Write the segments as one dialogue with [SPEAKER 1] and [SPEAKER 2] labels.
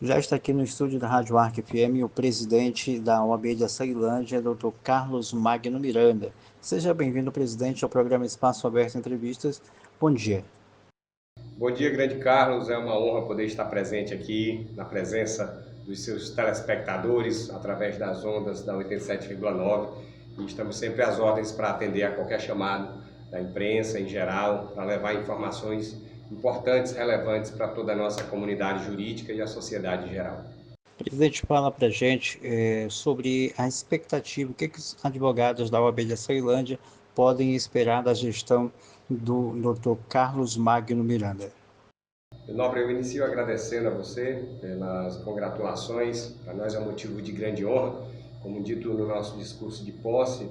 [SPEAKER 1] Já está aqui no estúdio da Rádio Arc FM o presidente da OAB de Açailândia, Dr. Carlos Magno Miranda. Seja bem-vindo, presidente, ao programa Espaço Aberto Entrevistas. Bom dia.
[SPEAKER 2] Bom dia, grande Carlos. É uma honra poder estar presente aqui, na presença dos seus telespectadores, através das ondas da 87,9. E estamos sempre às ordens para atender a qualquer chamado da imprensa em geral, para levar informações importantes, relevantes para toda a nossa comunidade jurídica e a sociedade em geral.
[SPEAKER 1] Presidente, fala para a gente sobre a expectativa, o que os advogados da OAB de Açailândia podem esperar da gestão do Dr. Carlos Magno Miranda.
[SPEAKER 2] Nobre, eu inicio agradecendo a você pelas congratulações. Para nós é um motivo de grande honra. Como dito no nosso discurso de posse,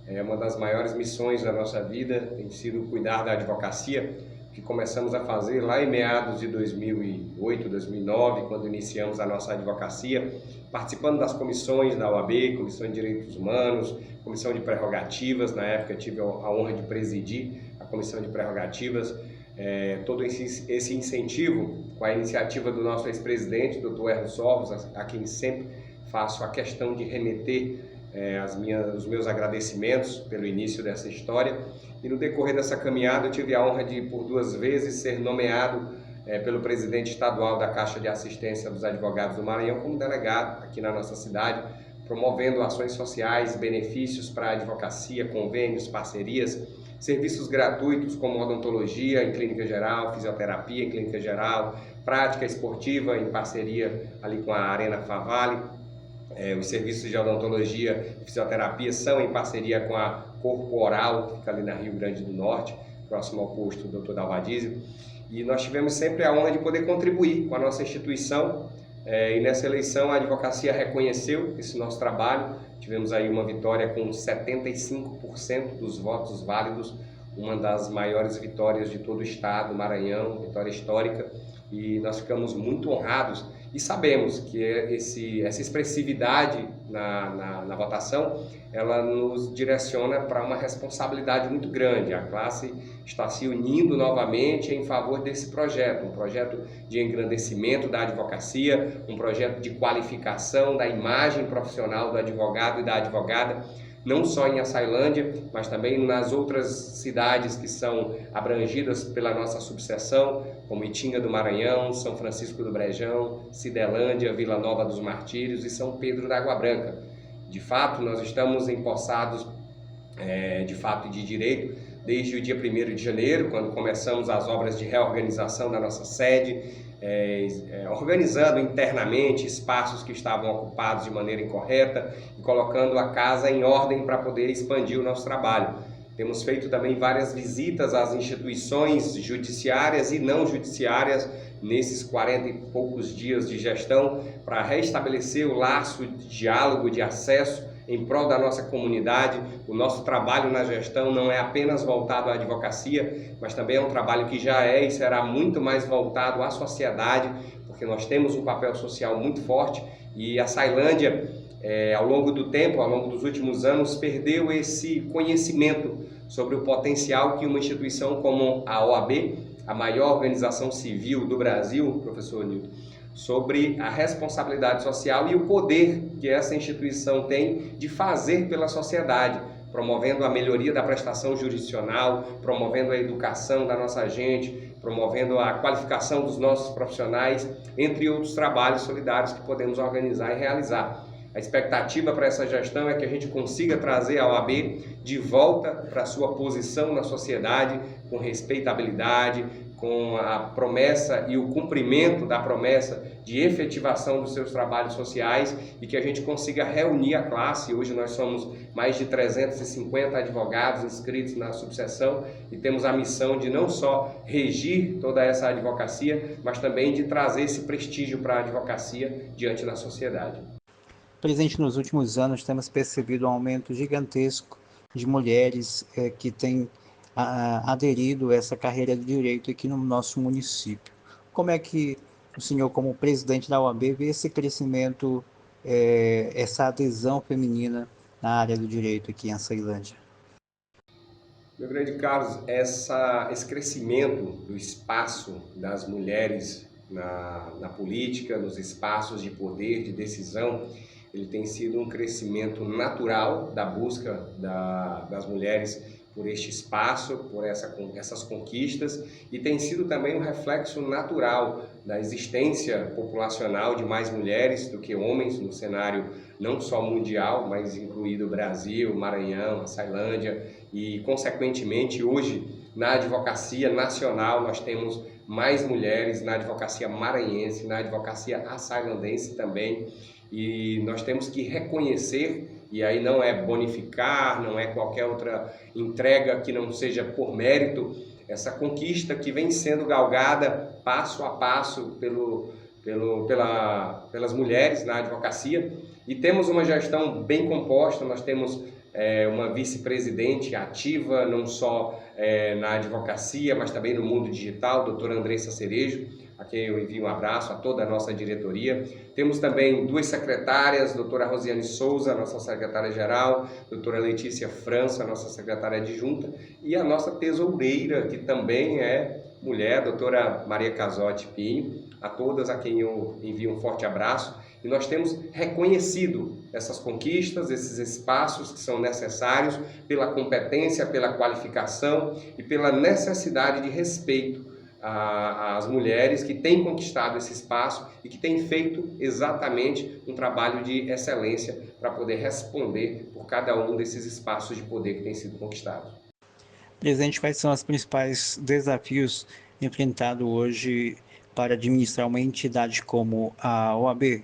[SPEAKER 2] é uma das maiores missões da nossa vida tem sido cuidar da advocacia, que começamos a fazer lá em meados de 2008, 2009, quando iniciamos a nossa advocacia, participando das comissões da OAB, Comissão de Direitos Humanos, Comissão de Prerrogativas. Na época tive a honra de presidir a Comissão de Prerrogativas. Todo esse incentivo com a iniciativa do nosso ex-presidente, Dr. Erno Sorros, a quem sempre faço a questão de remeter os meus agradecimentos pelo início dessa história. E no decorrer dessa caminhada eu tive a honra de, por 2 vezes, ser nomeado pelo presidente estadual da Caixa de Assistência dos Advogados do Maranhão como delegado aqui na nossa cidade, promovendo ações sociais, benefícios para a advocacia, convênios, parcerias, serviços gratuitos como odontologia em clínica geral, fisioterapia em clínica geral, prática esportiva em parceria ali com a Arena Favale. Os serviços de odontologia e fisioterapia são em parceria com a Corpo Oral, que fica ali na Rio Grande do Norte, próximo ao posto Dr. Dalvadizio. E nós tivemos sempre a honra de poder contribuir com a nossa instituição. E nessa eleição a advocacia reconheceu esse nosso trabalho. Tivemos aí uma vitória com 75% dos votos válidos, uma das maiores vitórias de todo o estado, Maranhão, vitória histórica, e nós ficamos muito honrados e sabemos que essa expressividade na votação, ela nos direciona para uma responsabilidade muito grande. A classe está se unindo novamente em favor desse projeto, um projeto de engrandecimento da advocacia, um projeto de qualificação da imagem profissional do advogado e da advogada, não só em Açailândia, mas também nas outras cidades que são abrangidas pela nossa subseção, como Itinga do Maranhão, São Francisco do Brejão, Cidelândia, Vila Nova dos Martírios e São Pedro da Água Branca. De fato, nós estamos empossados de fato e de direito desde o dia 1º de janeiro, quando começamos as obras de reorganização da nossa sede, organizando internamente espaços que estavam ocupados de maneira incorreta e colocando a casa em ordem para poder expandir o nosso trabalho. Temos feito também várias visitas às instituições judiciárias e não judiciárias nesses 40 e poucos dias de gestão para restabelecer o laço de diálogo, de acesso em prol da nossa comunidade. O nosso trabalho na gestão não é apenas voltado à advocacia, mas também é um trabalho que já é e será muito mais voltado à sociedade, porque nós temos um papel social muito forte e a Açailândia, ao longo do tempo, ao longo dos últimos anos, perdeu esse conhecimento sobre o potencial que uma instituição como a OAB, a maior organização civil do Brasil, professor Nilton, sobre a responsabilidade social e o poder que essa instituição tem de fazer pela sociedade, promovendo a melhoria da prestação jurisdicional, promovendo a educação da nossa gente, promovendo a qualificação dos nossos profissionais, entre outros trabalhos solidários que podemos organizar e realizar. A expectativa para essa gestão é que a gente consiga trazer a OAB de volta para a sua posição na sociedade, com respeitabilidade, com a promessa e o cumprimento da promessa de efetivação dos seus trabalhos sociais e que a gente consiga reunir a classe. Hoje nós somos mais de 350 advogados inscritos na subseção e temos a missão de não só regir toda essa advocacia, mas também de trazer esse prestígio para a advocacia diante da sociedade.
[SPEAKER 1] Presidente, nos últimos anos temos percebido um aumento gigantesco de mulheres que têm aderido a essa carreira de direito aqui no nosso município. Como é que o senhor, como presidente da OAB, vê esse crescimento, essa adesão feminina na área do direito aqui em Açailândia?
[SPEAKER 2] Meu grande Carlos, esse crescimento do espaço das mulheres na política, nos espaços de poder, de decisão, ele tem sido um crescimento natural da busca das mulheres por este espaço, por essas conquistas, e tem sido também um reflexo natural da existência populacional de mais mulheres do que homens no cenário não só mundial, mas incluído o Brasil, Maranhão, a Ceilândia, e consequentemente hoje na advocacia nacional nós temos mais mulheres, na advocacia maranhense, na advocacia açailandense também, e nós temos que reconhecer, e aí não é bonificar, não é qualquer outra entrega que não seja por mérito, essa conquista que vem sendo galgada passo a passo pelas mulheres na advocacia, e temos uma gestão bem composta. Nós temos uma vice-presidente ativa, não só na advocacia, mas também no mundo digital, doutora Andressa Cerejo, a quem eu envio um abraço, a toda a nossa diretoria. Temos também duas secretárias, doutora Rosiane Souza, nossa secretária-geral, doutora Letícia França, nossa secretária adjunta, e a nossa tesoureira, que também é mulher, doutora Maria Casotti Pinho, a todas a quem eu envio um forte abraço. E nós temos reconhecido essas conquistas, esses espaços que são necessários pela competência, pela qualificação e pela necessidade de respeito às mulheres que têm conquistado esse espaço e que têm feito exatamente um trabalho de excelência para poder responder por cada um desses espaços de poder que têm sido conquistados.
[SPEAKER 1] Presidente, quais são os principais desafios enfrentados hoje para administrar uma entidade como a OAB?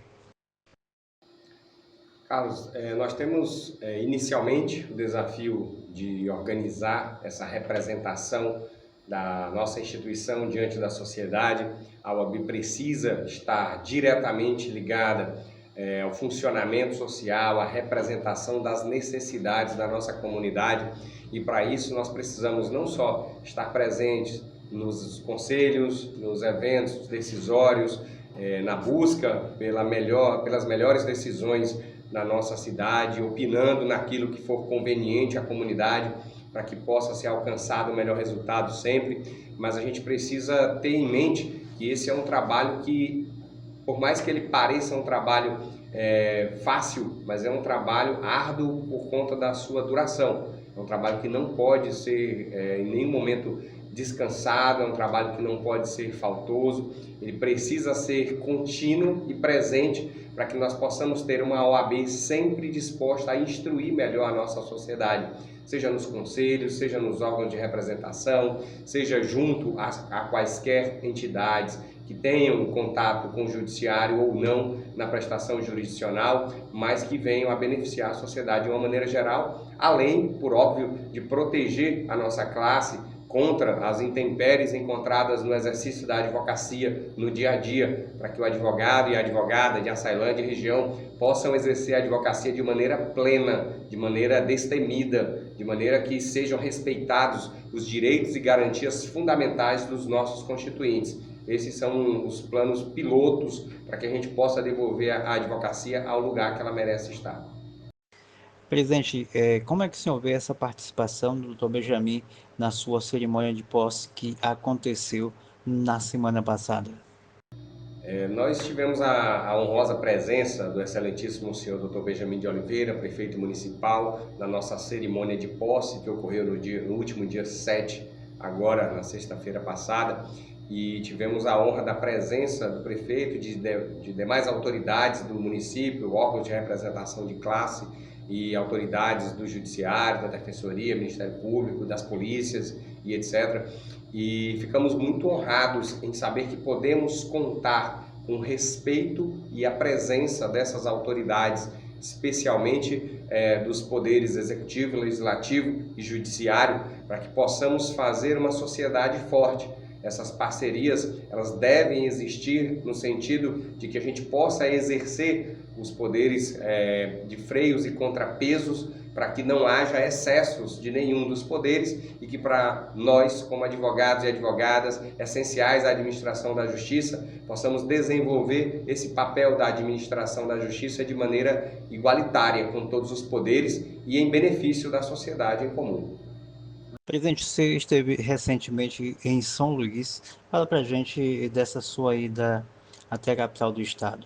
[SPEAKER 2] Carlos, nós temos inicialmente o desafio de organizar essa representação da nossa instituição diante da sociedade. A OAB precisa estar diretamente ligada ao funcionamento social, à representação das necessidades da nossa comunidade, e para isso nós precisamos não só estar presentes nos conselhos, nos eventos decisórios, na busca pelas melhores decisões na nossa cidade, opinando naquilo que for conveniente à comunidade, para que possa ser alcançado o melhor resultado sempre, mas a gente precisa ter em mente que esse é um trabalho que, por mais que ele pareça um trabalho fácil, mas é um trabalho árduo por conta da sua duração. É um trabalho que não pode ser em nenhum momento descansado, é um trabalho que não pode ser faltoso, ele precisa ser contínuo e presente para que nós possamos ter uma OAB sempre disposta a instruir melhor a nossa sociedade, seja nos conselhos, seja nos órgãos de representação, seja junto a quaisquer entidades que tenham contato com o judiciário ou não na prestação jurisdicional, mas que venham a beneficiar a sociedade de uma maneira geral, além, por óbvio, de proteger a nossa classe contra as intempéries encontradas no exercício da advocacia no dia a dia, para que o advogado e a advogada de Açailândia e região possam exercer a advocacia de maneira plena, de maneira destemida, de maneira que sejam respeitados os direitos e garantias fundamentais dos nossos constituintes. Esses são os planos pilotos para que a gente possa devolver a advocacia ao lugar que ela merece estar.
[SPEAKER 1] Presidente, como é que o senhor vê essa participação do Dr. Benjamin na sua cerimônia de posse que aconteceu na semana passada?
[SPEAKER 2] Nós tivemos a honrosa presença do excelentíssimo senhor Dr. Benjamin de Oliveira, prefeito municipal, na nossa cerimônia de posse que ocorreu no último dia 7, agora na sexta-feira passada, e tivemos a honra da presença do prefeito, de demais autoridades do município, órgãos de representação de classe e autoridades do Judiciário, da Defensoria, Ministério Público, das polícias e etc. E ficamos muito honrados em saber que podemos contar com o respeito e a presença dessas autoridades, especialmente dos poderes executivo, legislativo e judiciário, para que possamos fazer uma sociedade forte. Essas parcerias, elas devem existir no sentido de que a gente possa exercer os poderes de freios e contrapesos para que não haja excessos de nenhum dos poderes e que para nós, como advogados e advogadas essenciais à administração da justiça, possamos desenvolver esse papel da administração da justiça de maneira igualitária com todos os poderes e em benefício da sociedade em comum.
[SPEAKER 1] Presidente, você esteve recentemente em São Luís. Fala para a gente dessa sua ida até a capital do estado.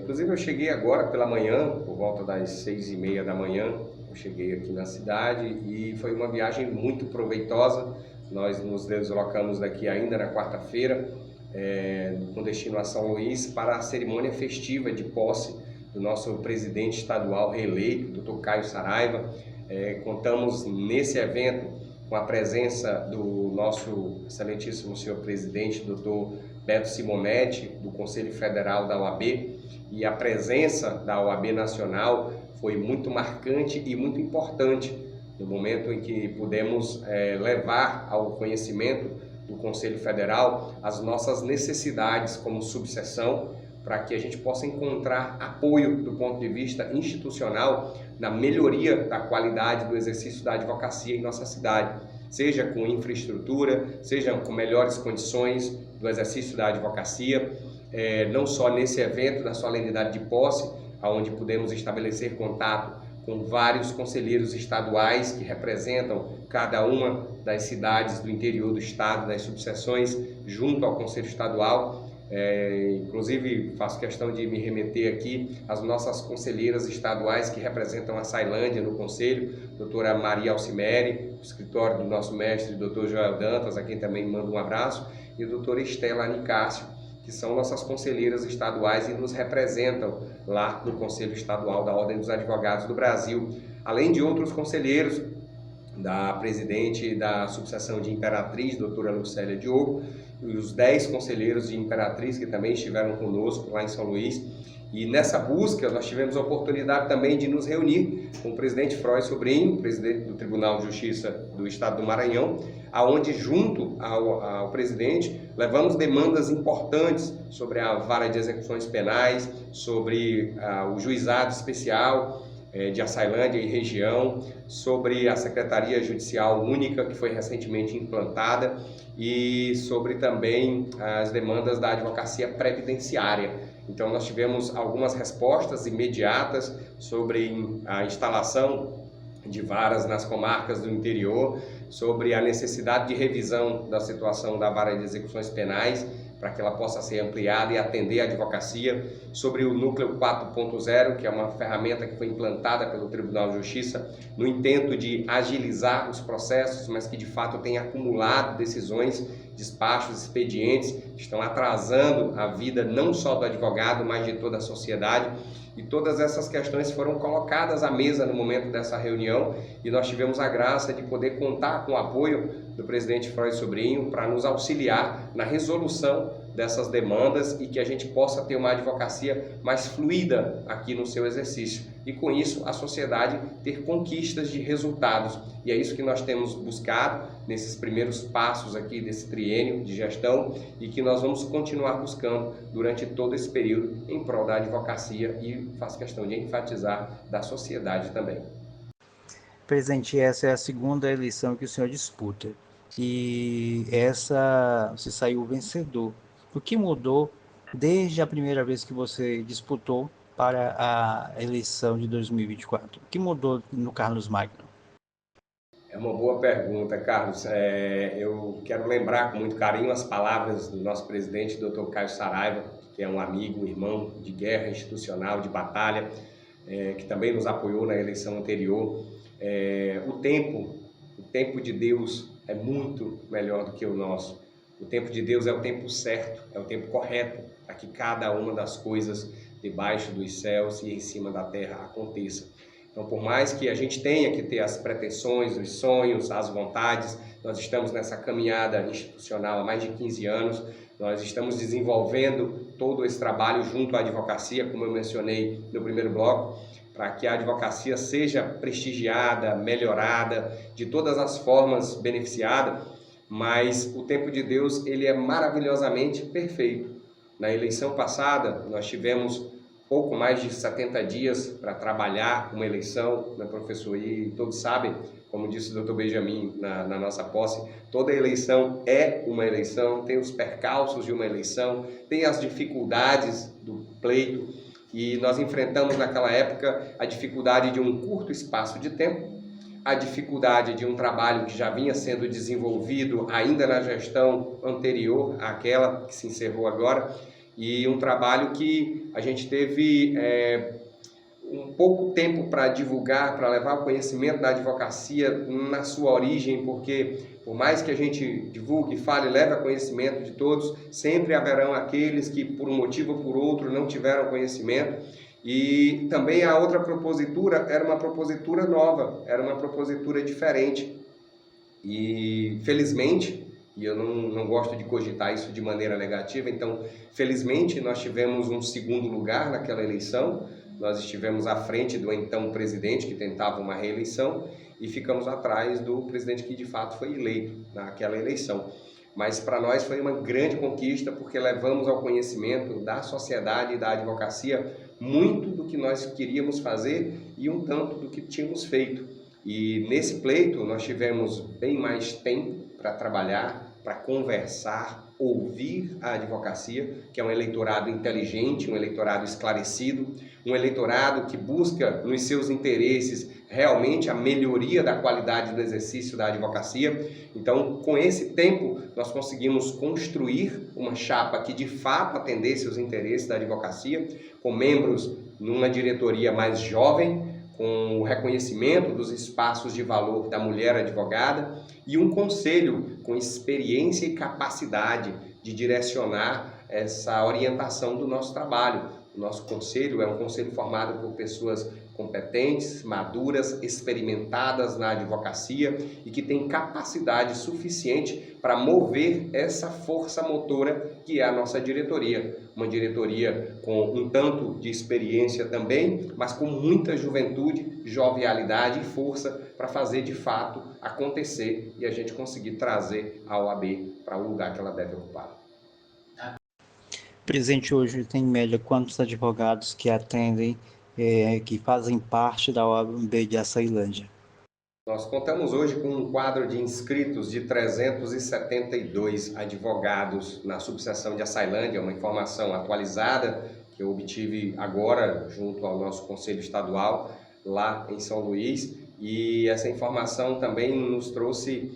[SPEAKER 2] Inclusive eu cheguei agora pela manhã, por volta das 6h30 da manhã, eu cheguei aqui na cidade e foi uma viagem muito proveitosa. Nós nos deslocamos daqui ainda na quarta-feira, com destino a São Luís, para a cerimônia festiva de posse do nosso presidente estadual reeleito, Dr. Caio Saraiva. Contamos nesse evento com a presença do nosso excelentíssimo senhor presidente, Dr. Beto Simonetti, do Conselho Federal da OAB, e a presença da OAB Nacional foi muito marcante e muito importante no momento em que pudemos levar ao conhecimento do Conselho Federal as nossas necessidades como subseção, para que a gente possa encontrar apoio do ponto de vista institucional na melhoria da qualidade do exercício da advocacia em nossa cidade, seja com infraestrutura, seja com melhores condições do exercício da advocacia, não só nesse evento da solenidade de posse, onde pudemos estabelecer contato com vários conselheiros estaduais que representam cada uma das cidades do interior do estado, das subseções, junto ao Conselho Estadual. Inclusive faço questão de me remeter aqui às nossas conselheiras estaduais que representam a Sailândia no Conselho, doutora Maria Alcimeri, do escritório do nosso mestre, doutor Joel Dantas, a quem também mando um abraço, e a doutora Estela Nicásio, que são nossas conselheiras estaduais e nos representam lá no Conselho Estadual da Ordem dos Advogados do Brasil, além de outros conselheiros, da presidente da subseção de Imperatriz, doutora Lucélia Diogo, e os 10 conselheiros de Imperatriz que também estiveram conosco lá em São Luís. E nessa busca nós tivemos a oportunidade também de nos reunir com o presidente Froy Sobrinho, presidente do Tribunal de Justiça do Estado do Maranhão, aonde junto ao presidente levamos demandas importantes sobre a vara de execuções penais, sobre o juizado especial de Açailândia e região, sobre a Secretaria Judicial Única, que foi recentemente implantada, e sobre também as demandas da advocacia previdenciária. Então nós tivemos algumas respostas imediatas sobre a instalação de varas nas comarcas do interior, sobre a necessidade de revisão da situação da vara de execuções penais, para que ela possa ser ampliada e atender a advocacia, sobre o Núcleo 4.0, que é uma ferramenta que foi implantada pelo Tribunal de Justiça no intento de agilizar os processos, mas que de fato tem acumulado decisões, despachos, expedientes, que estão atrasando a vida não só do advogado, mas de toda a sociedade. E todas essas questões foram colocadas à mesa no momento dessa reunião e nós tivemos a graça de poder contar com o apoio do presidente Froy Sobrinho para nos auxiliar na resolução dessas demandas e que a gente possa ter uma advocacia mais fluida aqui no seu exercício. E com isso a sociedade ter conquistas de resultados. E é isso que nós temos buscado nesses primeiros passos aqui desse triênio de gestão e que nós vamos continuar buscando durante todo esse período em prol da advocacia e faço questão de enfatizar da sociedade também.
[SPEAKER 1] Presidente, essa é a segunda eleição que o senhor disputa e essa você saiu vencedor. O que mudou desde a primeira vez que você disputou para a eleição de 2024? O que mudou no Carlos Magno?
[SPEAKER 2] É uma boa pergunta, Carlos. Eu quero lembrar com muito carinho as palavras do nosso presidente, Dr. Caio Saraiva, que é um amigo, um irmão de guerra institucional, de batalha, que também nos apoiou na eleição anterior. O tempo de Deus é muito melhor do que o nosso. O tempo de Deus é o tempo certo, é o tempo correto para que cada uma das coisas debaixo dos céus e em cima da terra aconteça. Então, por mais que a gente tenha que ter as pretensões, os sonhos, as vontades, nós estamos nessa caminhada institucional há mais de 15 anos, nós estamos desenvolvendo todo esse trabalho junto à advocacia, como eu mencionei no primeiro bloco, para que a advocacia seja prestigiada, melhorada, de todas as formas beneficiada, mas o tempo de Deus ele é maravilhosamente perfeito. Na eleição passada, nós tivemos pouco mais de 70 dias para trabalhar uma eleição, né, professor? E todos sabem, como disse o Dr. Benjamin na nossa posse, toda eleição é uma eleição, tem os percalços de uma eleição, tem as dificuldades do pleito, e nós enfrentamos naquela época a dificuldade de um curto espaço de tempo a dificuldade de um trabalho que já vinha sendo desenvolvido ainda na gestão anterior àquela que se encerrou agora, e um trabalho que a gente teve um pouco tempo para divulgar, para levar o conhecimento da advocacia na sua origem, porque por mais que a gente divulgue, fale, leve a conhecimento de todos, sempre haverão aqueles que por um motivo ou por outro não tiveram conhecimento. E também a outra propositura era uma propositura nova, era uma propositura diferente. E felizmente, e eu não gosto de cogitar isso de maneira negativa, então felizmente nós tivemos um segundo lugar naquela eleição, nós estivemos à frente do então presidente que tentava uma reeleição e ficamos atrás do presidente que de fato foi eleito naquela eleição. Mas para nós foi uma grande conquista porque levamos ao conhecimento da sociedade e da advocacia muito do que nós queríamos fazer e um tanto do que tínhamos feito. E nesse pleito nós tivemos bem mais tempo para trabalhar, para conversar, ouvir a advocacia, que é um eleitorado inteligente, um eleitorado esclarecido, um eleitorado que busca nos seus interesses realmente a melhoria da qualidade do exercício da advocacia. Então, com esse tempo, nós conseguimos construir uma chapa que de fato atendesse os interesses da advocacia, com membros numa diretoria mais jovem, com o reconhecimento dos espaços de valor da mulher advogada e um conselho com experiência e capacidade de direcionar essa orientação do nosso trabalho. O nosso conselho é um conselho formado por pessoas competentes, maduras, experimentadas na advocacia e que tem capacidade suficiente para mover essa força motora que é a nossa diretoria. Uma diretoria com um tanto de experiência também, mas com muita juventude, jovialidade e força para fazer de fato acontecer e a gente conseguir trazer a OAB para o lugar que ela deve ocupar.
[SPEAKER 1] Presente hoje tem em média quantos advogados que atendem, que fazem parte da OAB de Açailândia?
[SPEAKER 2] Nós contamos hoje com um quadro de inscritos de 372 advogados na subseção de Açailândia, uma informação atualizada que eu obtive agora junto ao nosso Conselho Estadual lá em São Luís, e essa informação também nos trouxe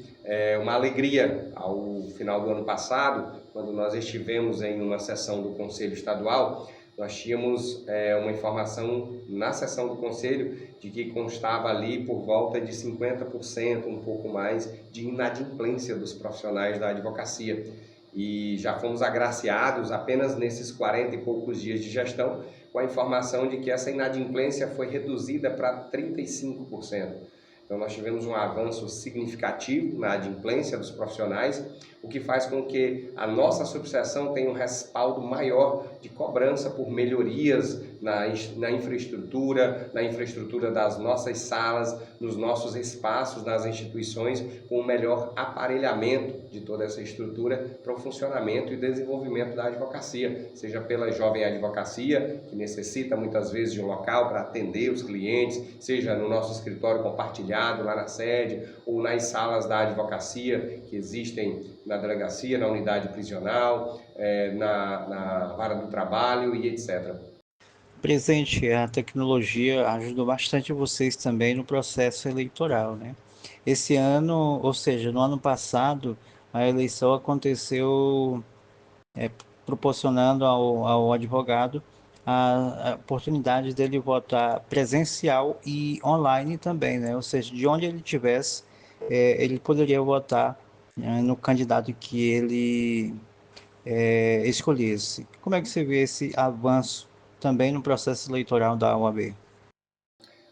[SPEAKER 2] uma alegria ao final do ano passado, quando nós estivemos em uma sessão do Conselho Estadual. Nós tínhamos uma informação na sessão do Conselho de que constava ali por volta de 50%, um pouco mais, de inadimplência dos profissionais da advocacia. E já fomos agraciados apenas nesses 40 e poucos dias de gestão com a informação de que essa inadimplência foi reduzida para 35%. Então nós tivemos um avanço significativo na adimplência dos profissionais, o que faz com que a nossa subseção tenha um respaldo maior de cobrança por melhorias na infraestrutura das nossas salas, nos nossos espaços, nas instituições, com o melhor aparelhamento de toda essa estrutura para o funcionamento e desenvolvimento da advocacia, seja pela jovem advocacia, que necessita muitas vezes de um local para atender os clientes, seja no nosso escritório compartilhado lá na sede, ou nas salas da advocacia que existem na delegacia, na unidade prisional, na vara do trabalho e etc.
[SPEAKER 1] Presente, a tecnologia ajudou bastante vocês também no processo eleitoral, né? Esse ano, ou seja, no ano passado, a eleição aconteceu proporcionando ao advogado a oportunidade dele votar presencial e online também, né? Ou seja, de onde ele estivesse, ele poderia votar no candidato que ele escolhesse. Como é que você vê esse avanço também no processo eleitoral da OAB?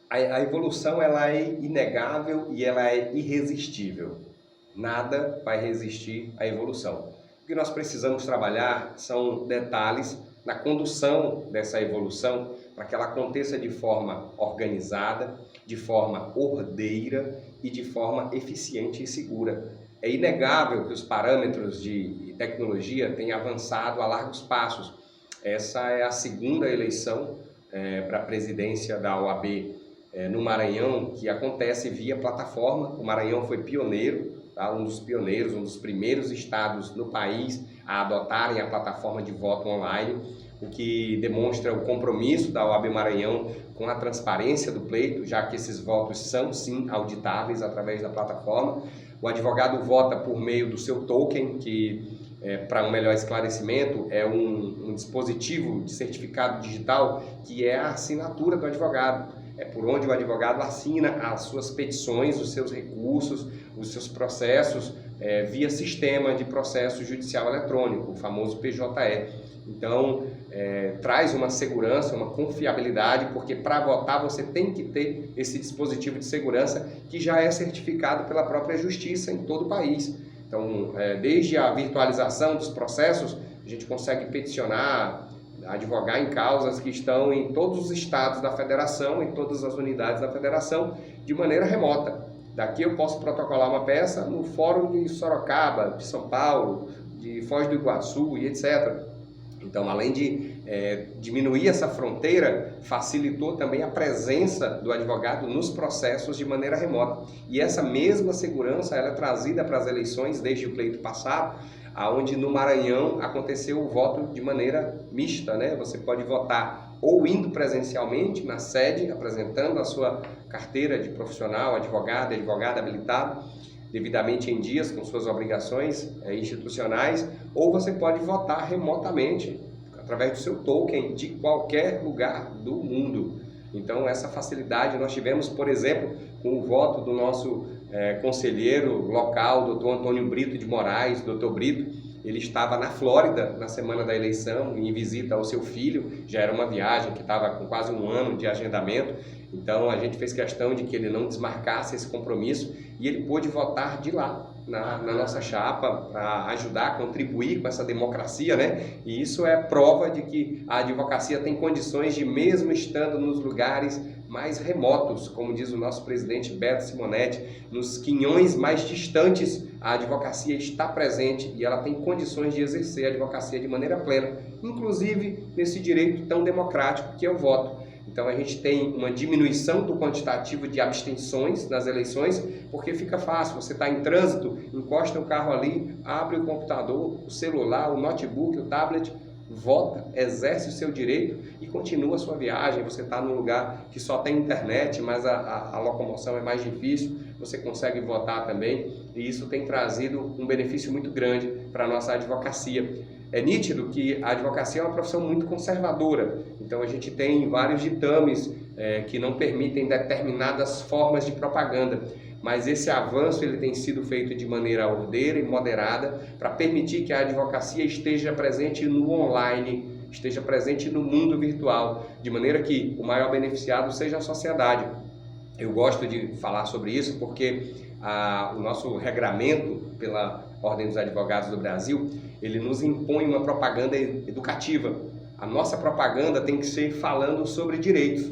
[SPEAKER 2] A evolução ela é inegável e ela é irresistível. Nada vai resistir à evolução. O que nós precisamos trabalhar são detalhes na condução dessa evolução para que ela aconteça de forma organizada, de forma ordeira e de forma eficiente e segura. É inegável que os parâmetros de tecnologia têm avançado a largos passos. Essa é a segunda eleição para a presidência da OAB no Maranhão, que acontece via plataforma. O Maranhão foi pioneiro, tá? Um dos pioneiros, um dos primeiros estados no país a adotarem a plataforma de voto online. o que demonstra o compromisso da OAB Maranhão com a transparência do pleito, já que esses votos são sim auditáveis através da plataforma. O advogado vota por meio do seu token, que para um melhor esclarecimento, é um dispositivo de certificado digital que é a assinatura do advogado. É por onde o advogado assina as suas petições, os seus recursos, os seus processos via sistema de processo judicial eletrônico, o famoso PJE. Então, traz uma segurança, uma confiabilidade, porque para votar você tem que ter esse dispositivo de segurança que já é certificado pela própria Justiça em todo o país. Então, desde a virtualização dos processos, a gente consegue peticionar, advogar em causas que estão em todos os estados da federação, em todas as unidades da federação, de maneira remota. Daqui eu posso protocolar uma peça no Fórum de Sorocaba, de São Paulo, de Foz do Iguaçu e etc. Então, além de diminuir essa fronteira, facilitou também a presença do advogado nos processos de maneira remota. E essa mesma segurança ela é trazida para as eleições desde o pleito passado, onde no Maranhão aconteceu o voto de maneira mista, né? Você pode votar ou indo presencialmente na sede, apresentando a sua carteira de profissional, advogado habilitado, devidamente em dias com suas obrigações institucionais, ou você pode votar remotamente, através do seu token, de qualquer lugar do mundo. Então, essa facilidade nós tivemos, por exemplo, com o voto do nosso conselheiro local, doutor Antônio Brito de Moraes, doutor Brito. Ele estava na Flórida na semana da eleição, em visita ao seu filho, já era uma viagem que estava com quase um ano de agendamento, então a gente fez questão de que ele não desmarcasse esse compromisso e ele pôde votar de lá, na nossa chapa, para ajudar a contribuir com essa democracia, né? E isso é prova de que a advocacia tem condições de, mesmo estando nos lugares mais remotos, como diz o nosso presidente Beto Simonetti, nos quinhões mais distantes, a advocacia está presente e ela tem condições de exercer a advocacia de maneira plena, inclusive nesse direito tão democrático que é o voto. Então a gente tem uma diminuição do quantitativo de abstenções nas eleições, porque fica fácil, você está em trânsito, encosta o carro ali, abre o computador, o celular, o notebook, o tablet, vota, exerce o seu direito e continua a sua viagem. Você está num lugar que só tem internet, mas a locomoção é mais difícil, você consegue votar também, e isso tem trazido um benefício muito grande para a nossa advocacia. É nítido que a advocacia é uma profissão muito conservadora, então a gente tem vários ditames que não permitem determinadas formas de propaganda, mas esse avanço ele tem sido feito de maneira ordeira e moderada para permitir que a advocacia esteja presente no online, esteja presente no mundo virtual, de maneira que o maior beneficiado seja a sociedade. Eu gosto de falar sobre isso porque o nosso regramento pela Ordem dos Advogados do Brasil, ele nos impõe uma propaganda educativa. A nossa propaganda tem que ser falando sobre direitos.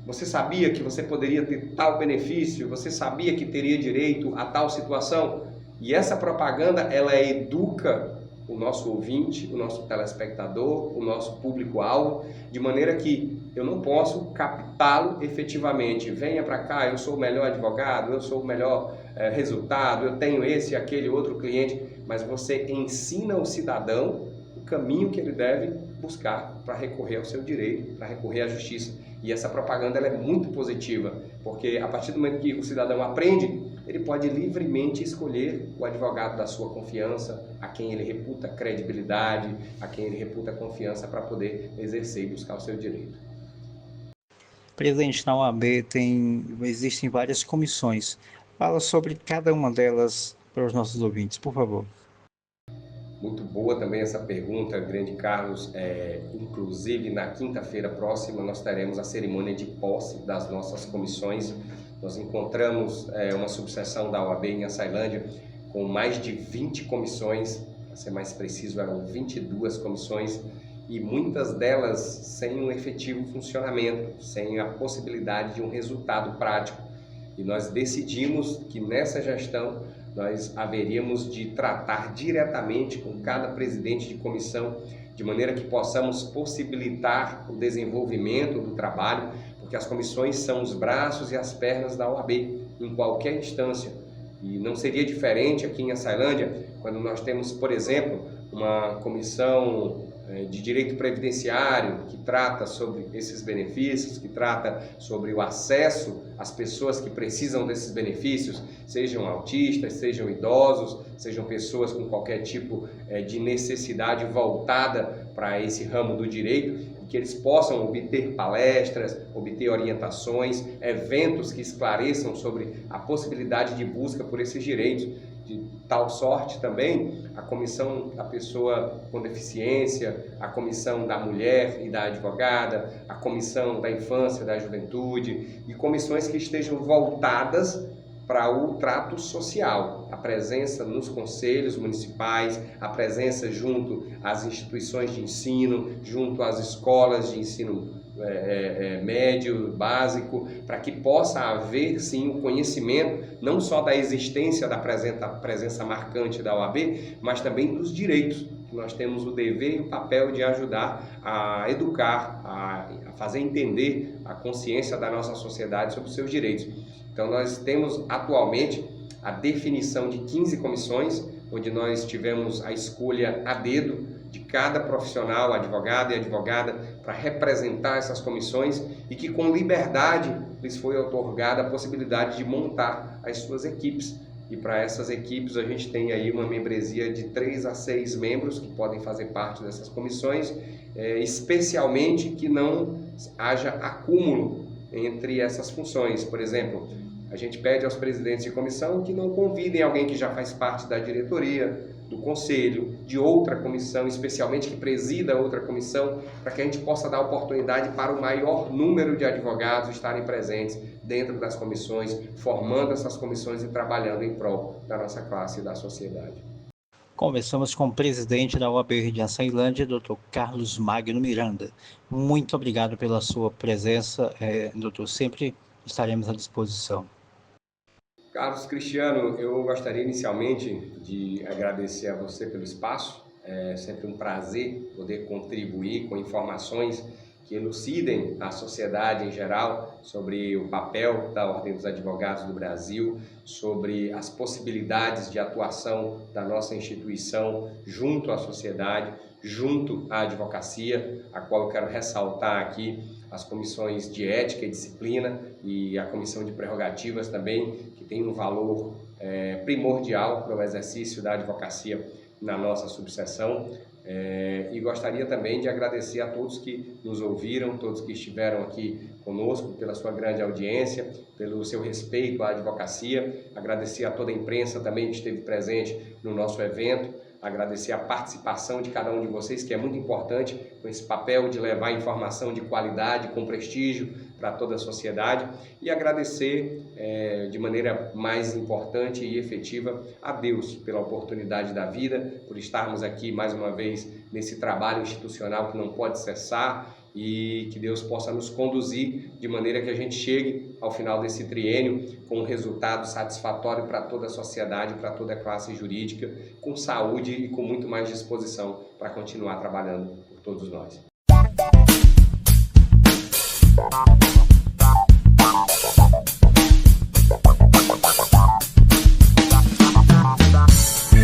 [SPEAKER 2] Você sabia que você poderia ter tal benefício? Você sabia que teria direito a tal situação? E essa propaganda, ela educa o nosso ouvinte, o nosso telespectador, o nosso público-alvo, de maneira que eu não posso captá-lo efetivamente. Venha para cá, eu sou o melhor advogado, eu sou o melhor resultado, eu tenho esse e aquele outro cliente, mas você ensina o cidadão o caminho que ele deve buscar para recorrer ao seu direito, para recorrer à justiça. E essa propaganda ela é muito positiva, porque a partir do momento que o cidadão aprende, ele pode livremente escolher o advogado da sua confiança, a quem ele reputa credibilidade, a quem ele reputa confiança para poder exercer e buscar o seu direito.
[SPEAKER 1] Presidente, na OAB existem várias comissões. Fala sobre cada uma delas para os nossos ouvintes, por favor.
[SPEAKER 2] Muito boa também essa pergunta, grande Carlos. Inclusive, na quinta-feira próxima, nós teremos a cerimônia de posse das nossas comissões. Nós encontramos uma subseção da OAB em Açailândia com mais de 20 comissões, para ser mais preciso, eram 22 comissões, e muitas delas sem um efetivo funcionamento, sem a possibilidade de um resultado prático. E nós decidimos que nessa gestão nós haveríamos de tratar diretamente com cada presidente de comissão, de maneira que possamos possibilitar o desenvolvimento do trabalho, porque as comissões são os braços e as pernas da OAB, em qualquer instância. E não seria diferente aqui em Açailândia, quando nós temos, por exemplo, uma comissão de direito previdenciário, que trata sobre esses benefícios, que trata sobre o acesso às pessoas que precisam desses benefícios, sejam autistas, sejam idosos, sejam pessoas com qualquer tipo de necessidade voltada para esse ramo do direito, que eles possam obter palestras, obter orientações, eventos que esclareçam sobre a possibilidade de busca por esses direitos. De tal sorte também, a comissão da pessoa com deficiência, a comissão da mulher e da advogada, a comissão da infância e da juventude, e comissões que estejam voltadas para o trato social, a presença nos conselhos municipais, a presença junto às instituições de ensino, junto às escolas de ensino médio, básico, para que possa haver sim o conhecimento não só da existência da presença marcante da OAB, mas também dos direitos. Nós temos o dever e o papel de ajudar a educar, a fazer entender a consciência da nossa sociedade sobre os seus direitos. Então nós temos atualmente a definição de 15 comissões, onde nós tivemos a escolha a dedo de cada profissional, advogado e advogada, para representar essas comissões e que com liberdade lhes foi outorgada a possibilidade de montar as suas equipes. E para essas equipes a gente tem aí uma membresia de 3 a 6 membros que podem fazer parte dessas comissões, especialmente que não haja acúmulo entre essas funções. Por exemplo, a gente pede aos presidentes de comissão que não convidem alguém que já faz parte da diretoria, do conselho, de outra comissão, especialmente que presida outra comissão, para que a gente possa dar oportunidade para o maior número de advogados estarem presentes dentro das comissões, formando essas comissões e trabalhando em prol da nossa classe e da sociedade.
[SPEAKER 1] Conversamos com o presidente da OAB Rio de Açailândia, Dr. Carlos Magno Miranda. Muito obrigado pela sua presença, doutor. Sempre estaremos à disposição.
[SPEAKER 2] Carlos Cristiano, eu gostaria inicialmente de agradecer a você pelo espaço. É sempre um prazer poder contribuir com informações que elucidem a sociedade em geral sobre o papel da Ordem dos Advogados do Brasil, sobre as possibilidades de atuação da nossa instituição junto à sociedade, junto à advocacia, a qual eu quero ressaltar aqui as comissões de ética e disciplina e a comissão de prerrogativas também, que tem um valor primordial para o exercício da advocacia na nossa subseção. E gostaria também de agradecer a todos que nos ouviram, todos que estiveram aqui conosco, pela sua grande audiência, pelo seu respeito à advocacia, agradecer a toda a imprensa também que esteve presente no nosso evento, agradecer a participação de cada um de vocês, que é muito importante, com esse papel de levar informação de qualidade, com prestígio para toda a sociedade, e agradecer de maneira mais importante e efetiva a Deus pela oportunidade da vida, por estarmos aqui mais uma vez nesse trabalho institucional que não pode cessar, e que Deus possa nos conduzir de maneira que a gente chegue ao final desse triênio com um resultado satisfatório para toda a sociedade, para toda a classe jurídica, com saúde e com muito mais disposição para continuar trabalhando por todos nós.